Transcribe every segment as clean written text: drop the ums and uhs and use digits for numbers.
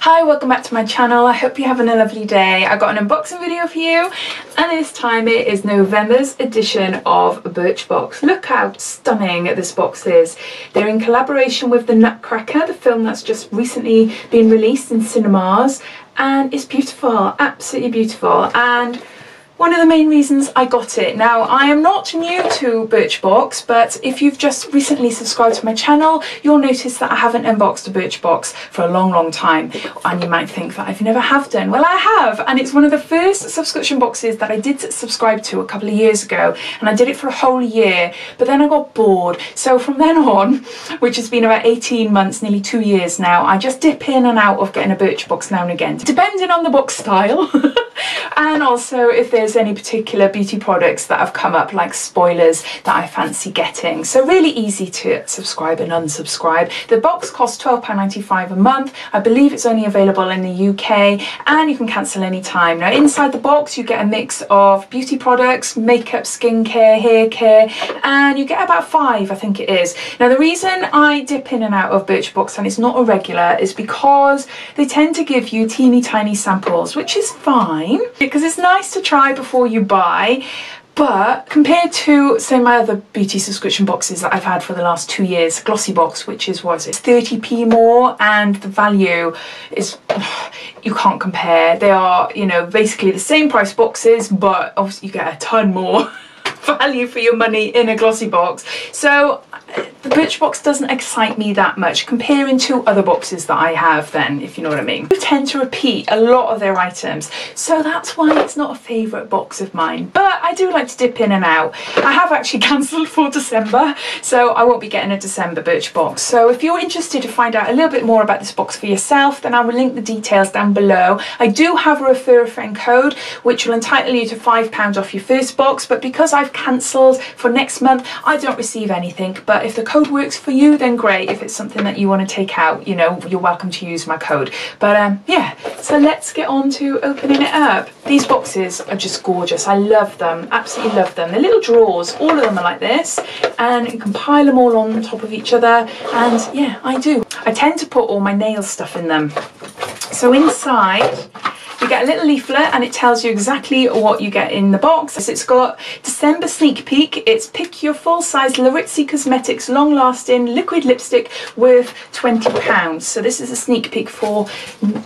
Hi, welcome back to my channel. I hope you're having a lovely day. I got an unboxing video for you, and this time it is November's edition of Birchbox. Look how stunning this box is. They're in collaboration with the Nutcracker, the film that's just recently been released in cinemas, and it's beautiful, absolutely beautiful. And one of the main reasons I got it. Now, I am not new to Birchbox, but if you've just recently subscribed to my channel, you'll notice that I haven't unboxed a Birchbox for a long time. And you might think that I've never have done. Well, I have, and it's one of the first subscription boxes that I did subscribe to a couple of years ago, and I did it for a whole year, but then I got bored. So from then on, which has been about 18 months, nearly 2 years now, I just dip in and out of getting a Birchbox now and again, depending on the box style. And also if there's any particular beauty products that have come up, like spoilers, that I fancy getting. So really easy to subscribe and unsubscribe. The box costs £12.95 a month. I believe it's only available in the UK, and you can cancel any time. Now inside the box you get a mix of beauty products, makeup, skincare, hair care, and you get about 5, I think it is. Now the reason I dip in and out of Birchbox and it's not a regular is because they tend to give you teeny tiny samples, which is fine because it's nice to try before you buy. But compared to, say, my other beauty subscription boxes that I've had for the last 2 years, Glossy Box, which is, what is it, 30p more, and the value is, you can't compare. They are, you know, basically the same price boxes, but obviously you get a ton more value for your money in a Glossy Box. So the Birchbox doesn't excite me that much comparing to other boxes that I have then, if you know what I mean. They tend to repeat a lot of their items, so that's why it's not a favourite box of mine. But I do like to dip in and out. I have actually cancelled for December, so I won't be getting a December Birchbox. So if you're interested to find out a little bit more about this box for yourself, then I will link the details down below. I do have a refer a friend code which will entitle you to £5 off your first box, but because I've cancelled for next month, I don't receive anything. But if the code works for you, then great. If it's something that you want to take out, you know, you're welcome to use my code. But yeah, so let's get on to opening it up. These boxes are just gorgeous. I love them, absolutely love them. The little drawers, all of them are like this, and you can pile them all on top of each other. And yeah, I do. I tend to put all my nail stuff in them. So inside you get a little leaflet, and it tells you exactly what you get in the box. So it's got December sneak peek. It's pick your full-size Laritzi Cosmetics long-lasting liquid lipstick worth £20. So this is a sneak peek for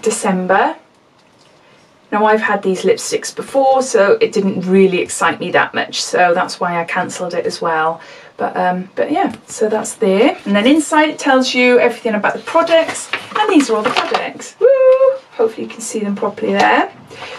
December. Now I've had these lipsticks before, so it didn't really excite me that much, so that's why I cancelled it as well. But yeah, so that's there. And then inside it tells you everything about the products, and these are all the products. Woo! Hopefully you can see them properly there.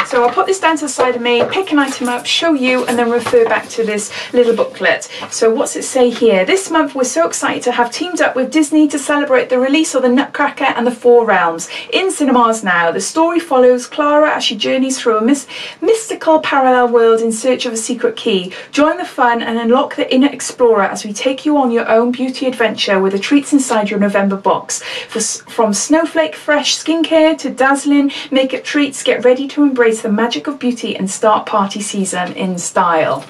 So I'll put this down to the side of me, pick an item up, show you, and then refer back to this little booklet. So what's it say here? This month we're so excited to have teamed up with Disney to celebrate the release of the Nutcracker and the Four Realms in cinemas now. The story follows Clara as she journeys through a mystical parallel world in search of a secret key. Join the fun and unlock the inner explorer as we take you on your own beauty adventure with the treats inside your November box. From snowflake fresh skincare to dazzling makeup treats, get ready to embrace the magic of beauty and start party season in style.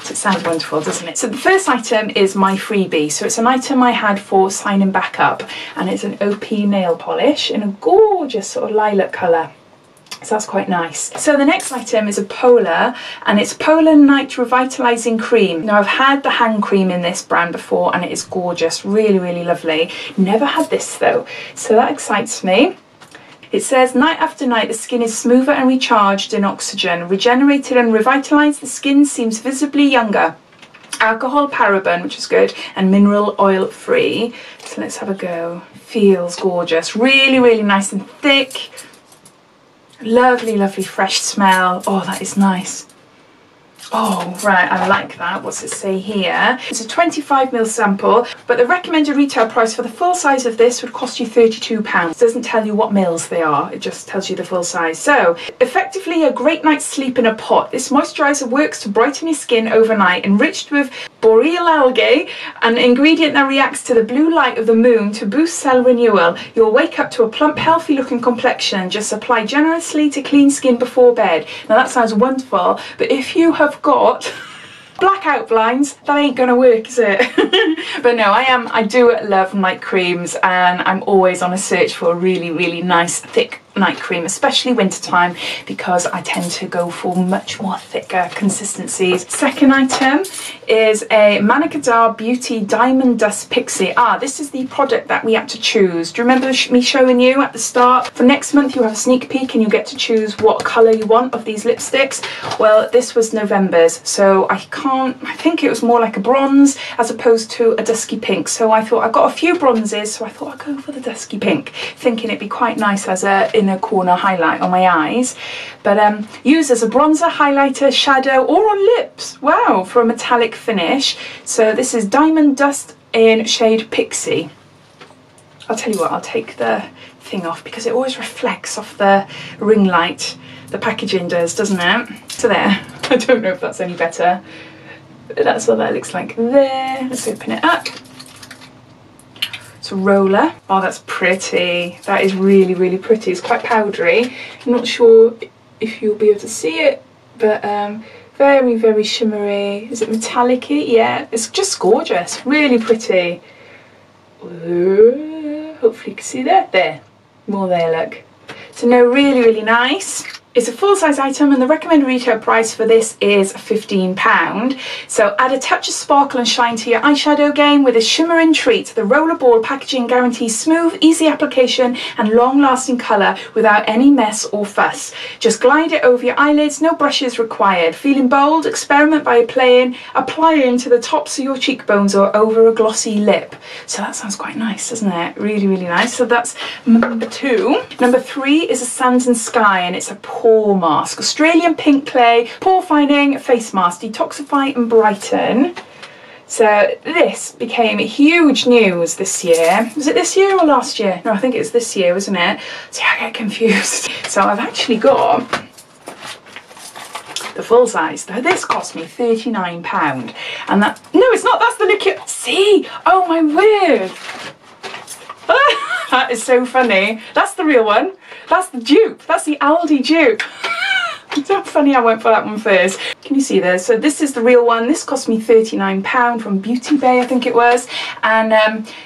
It sounds wonderful, doesn't it? So the first item is my freebie. So it's an item I had for signing back up, and it's an OP nail polish in a gorgeous sort of lilac colour. So that's quite nice. So the next item is a Polar, and it's Polar Night Revitalizing Cream. Now I've had the hand cream in this brand before, and it is gorgeous, really lovely. Never had this though, so that excites me. It says, night after night, the skin is smoother and recharged in oxygen. Regenerated and revitalised, the skin seems visibly younger. Alcohol, paraben, which is good, and mineral oil free. So let's have a go. Feels gorgeous. Really nice and thick. Lovely fresh smell. Oh, that is nice. Oh, right, I like that. What's it say here? It's a 25ml sample, but the recommended retail price for the full size of this would cost you £32. It doesn't tell you what mils they are, it just tells you the full size. So, effectively a great night's sleep in a pot. This moisturiser works to brighten your skin overnight, enriched with boreal algae, an ingredient that reacts to the blue light of the moon to boost cell renewal. You'll wake up to a plump, healthy looking complexion. Just apply generously to clean skin before bed. Now that sounds wonderful, but if you have got Black outlines, that ain't gonna work, is it? But no, I do love night creams, and I'm always on a search for a really, really nice thick night cream, especially wintertime, because I tend to go for much more thicker consistencies. Second item is a Manicadar Beauty Diamond Dust Pixie. This is the product that we had to choose. Do you remember me showing you at the start? For next month you have a sneak peek and you get to choose what colour you want of these lipsticks. Well, this was November's, so I think it was more like a bronze as opposed to a dusky pink. So I thought, I've got a few bronzes, so I thought I'd go for the dusky pink, thinking it'd be quite nice as a inner corner highlight on my eyes. But use as a bronzer, highlighter, shadow, or on lips. Wow, for a metallic finish. So this is Diamond Dust in shade Pixie. I'll tell you what, I'll take the thing off because it always reflects off the ring light. The packaging does, doesn't it? So there. I don't know if that's any better. But that's what that looks like there. Let's open it up. It's a roller. Oh, that's pretty. That is really, really pretty. It's quite powdery. I'm not sure if you'll be able to see it, but very, very shimmery. Is it metallic-y? Yeah, it's just gorgeous. Really pretty. Ooh, hopefully you can see that. There. More there, look. So no, really, really nice. It's a full-size item and the recommended retail price for this is £15. So add a touch of sparkle and shine to your eyeshadow game with a shimmering treat. The rollerball packaging guarantees smooth, easy application and long-lasting colour without any mess or fuss. Just glide it over your eyelids, no brushes required. Feeling bold? Experiment by applying to the tops of your cheekbones or over a glossy lip. So that sounds quite nice, doesn't it? Really, really nice. So that's number 2. Number 3 is a Sands and Sky, and it's a pore mask. Australian pink clay, pore fining face mask, detoxify and brighten. So this became huge news this year. Was it this year or last year? No, I think it's this year, wasn't it? See, I get confused. So I've actually got the full size. Now this cost me £39, and that, no, it's not, that's the liquid. See, oh my word. That is so funny. That's the real one. That's the dupe. That's the Aldi dupe. It's so funny I went for that one first. Can you see this? So this is the real one. This cost me £39 from Beauty Bay, I think it was. And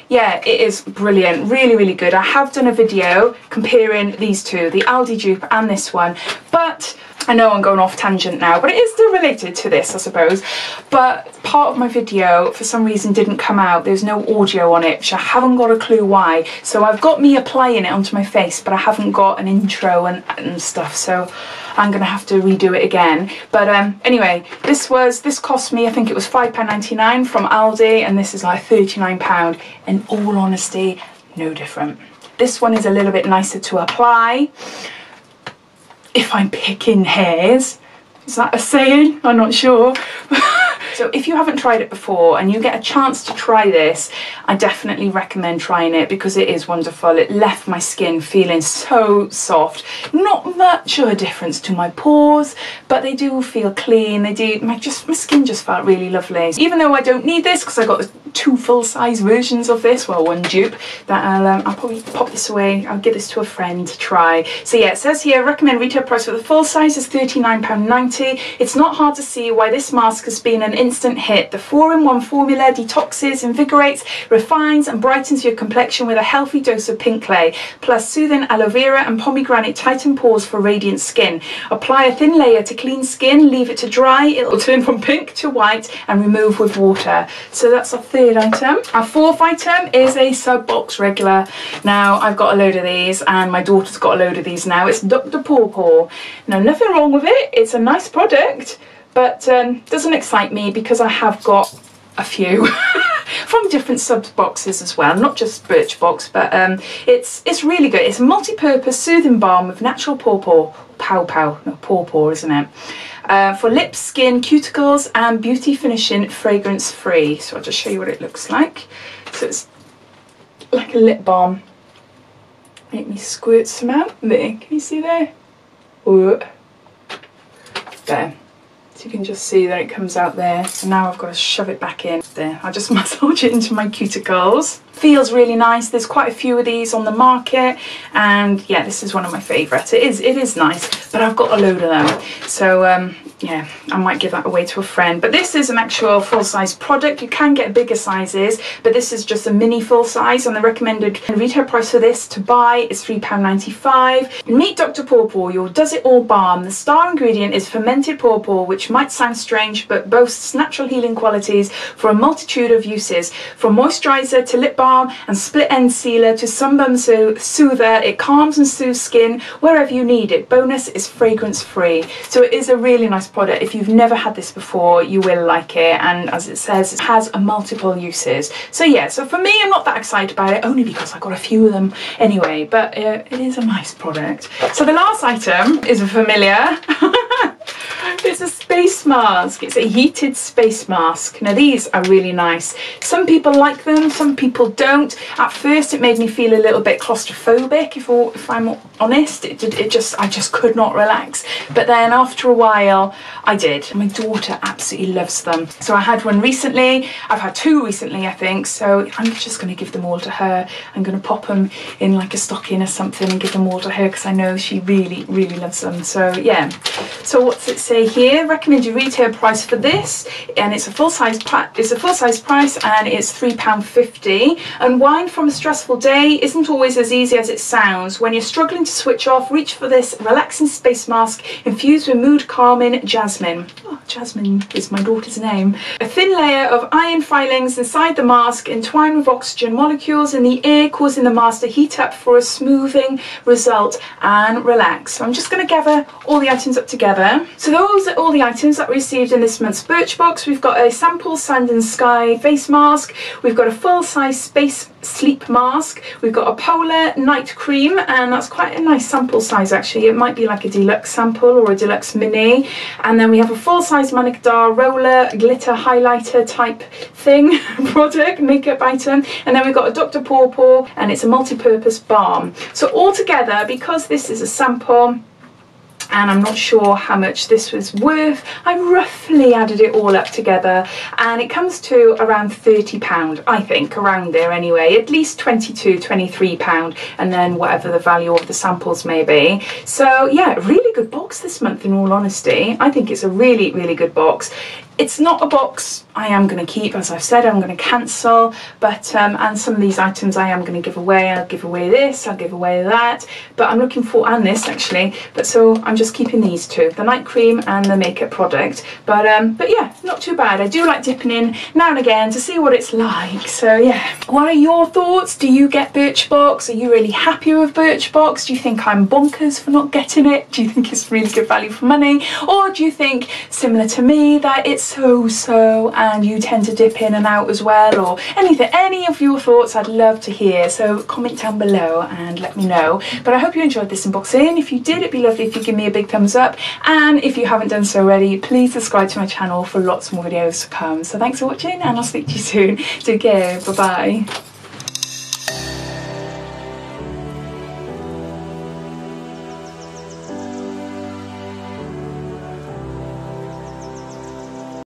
yeah, it is brilliant. Really, really good. I have done a video comparing these two, the Aldi dupe and this one. But I know I'm going off tangent now, but it is still related to this, I suppose. But part of my video, for some reason, didn't come out. There's no audio on it, which I haven't got a clue why. So I've got me applying it onto my face, but I haven't got an intro and stuff. So I'm going to have to redo it again. But anyway, this cost me, I think it was £5.99 from Aldi, and this is like £39. In all honesty, no different. This one is a little bit nicer to apply. If I'm picking hairs. Is that a saying? I'm not sure. So if you haven't tried it before and you get a chance to try this, I definitely recommend trying it because it is wonderful. It left my skin feeling so soft. Not much of a difference to my pores, but they do feel clean. They do, my skin just felt really lovely. Even though I don't need this because I got the 2 full-size versions of this, well, 1 dupe, that I'll probably pop this away. I'll give this to a friend to try. So yeah, it says here, recommend retail price for the full size is £39.90. It's not hard to see why this mask has been an instant hit. The 4-in-1 formula detoxes, invigorates, refines and brightens your complexion with a healthy dose of pink clay, plus soothing aloe vera and pomegranate tighten pores for radiant skin. Apply a thin layer to clean skin, leave it to dry, it'll turn from pink to white and remove with water. So that's our 3rd item. Our 4th item is a sub box regular. Now I've got a load of these and my daughter's got a load of these now. It's Dr. Paw. Now nothing wrong with it, it's a nice product, but doesn't excite me because I have got a few from different sub boxes as well, not just Birchbox, but it's really good. It's a multi-purpose soothing balm with natural paw, isn't it? For lips, skin, cuticles and beauty finishing, fragrance free. So I'll just show you what it looks like. So it's like a lip balm. Make me squirt some out there. Can you see there? Ooh. There. So you can just see that it comes out there. So now I've got to shove it back in. There, I just massage it into my cuticles. Feels really nice. There's quite a few of these on the market, and yeah, this is one of my favourites. It is nice, but I've got a load of them. So yeah, I might give that away to a friend. But this is an actual full-size product. You can get bigger sizes, but this is just a mini full size, and the recommended retail price for this to buy is £3.95. Meet Dr. Pawpaw, your Does It All balm. The star ingredient is fermented pawpaw, which might sound strange but boasts natural healing qualities for a multitude of uses. From moisturizer to lip balm and split end sealer to sunburn soother, it calms and soothes skin wherever you need it. Bonus is fragrance free. So it is a really nice product. If you've never had this before, you will like it, and as it says, it has a multiple uses. So yeah, so for me, I'm not that excited about it, only because I got a few of them anyway, but it is a nice product. So the last item is a familiar. It's a space mask. It's a heated space mask. Now these are really nice. Some people like them, some people don't. At first it made me feel a little bit claustrophobic, if I'm honest. I just could not relax. But then after a while I did. My daughter absolutely loves them. So I had one recently. I've had two recently, I think. So I'm just going to give them all to her. I'm going to pop them in like a stocking or something and give them all to her, because I know she really, really loves them. So yeah. So what's it say here? Recommended retail price for this, and it's a full size price, and it's £3.50. Unwind from a stressful day isn't always as easy as it sounds. When you're struggling to switch off, reach for this relaxing space mask infused with mood calming jasmine. Oh, Jasmine is my daughter's name. A thin layer of iron filings inside the mask entwined with oxygen molecules in the air, causing the mask to heat up for a smoothing result and relax. So I'm just going to gather all the items up together. So those are all the items that we received in this month's Birchbox. We've got a sample sand and sky face mask. We've got a full-size space sleep mask. We've got a polar night cream, and that's quite a nice sample size actually. It might be like a deluxe sample or a deluxe mini. And then we have a full-size Manicdar roller glitter highlighter type thing product, makeup item. And then we've got a Dr. Pawpaw, and it's a multi-purpose balm. So altogether, because this is a sample and I'm not sure how much this was worth, I roughly added it all up together, and it comes to around £30, I think, around there anyway, at least £22, £23, and then whatever the value of the samples may be. So yeah, really good box this month, in all honesty. I think it's a really, really good box. It's not a box I am going to keep, as I've said. I'm going to cancel, but and some of these items I am going to give away. I'll give away this, I'll give away that, but I'm looking for, and this actually, but so I'm just keeping these two, the night cream and the makeup product. But yeah, not too bad. I do like dipping in now and again to see what it's like. So yeah, what are your thoughts? Do you get Birchbox? Are you really happy with Birchbox? Do you think I'm bonkers for not getting it? Do you think it's really good value for money? Or do you think, similar to me, that it's so and you tend to dip in and out as well, or anything, any of your thoughts I'd love to hear. So comment down below and let me know. But I hope you enjoyed this unboxing. If you did, it'd be lovely if you give me a big thumbs up, and if you haven't done so already, please subscribe to my channel for lots more videos to come. So thanks for watching, and I'll speak to you soon. Take care, bye bye.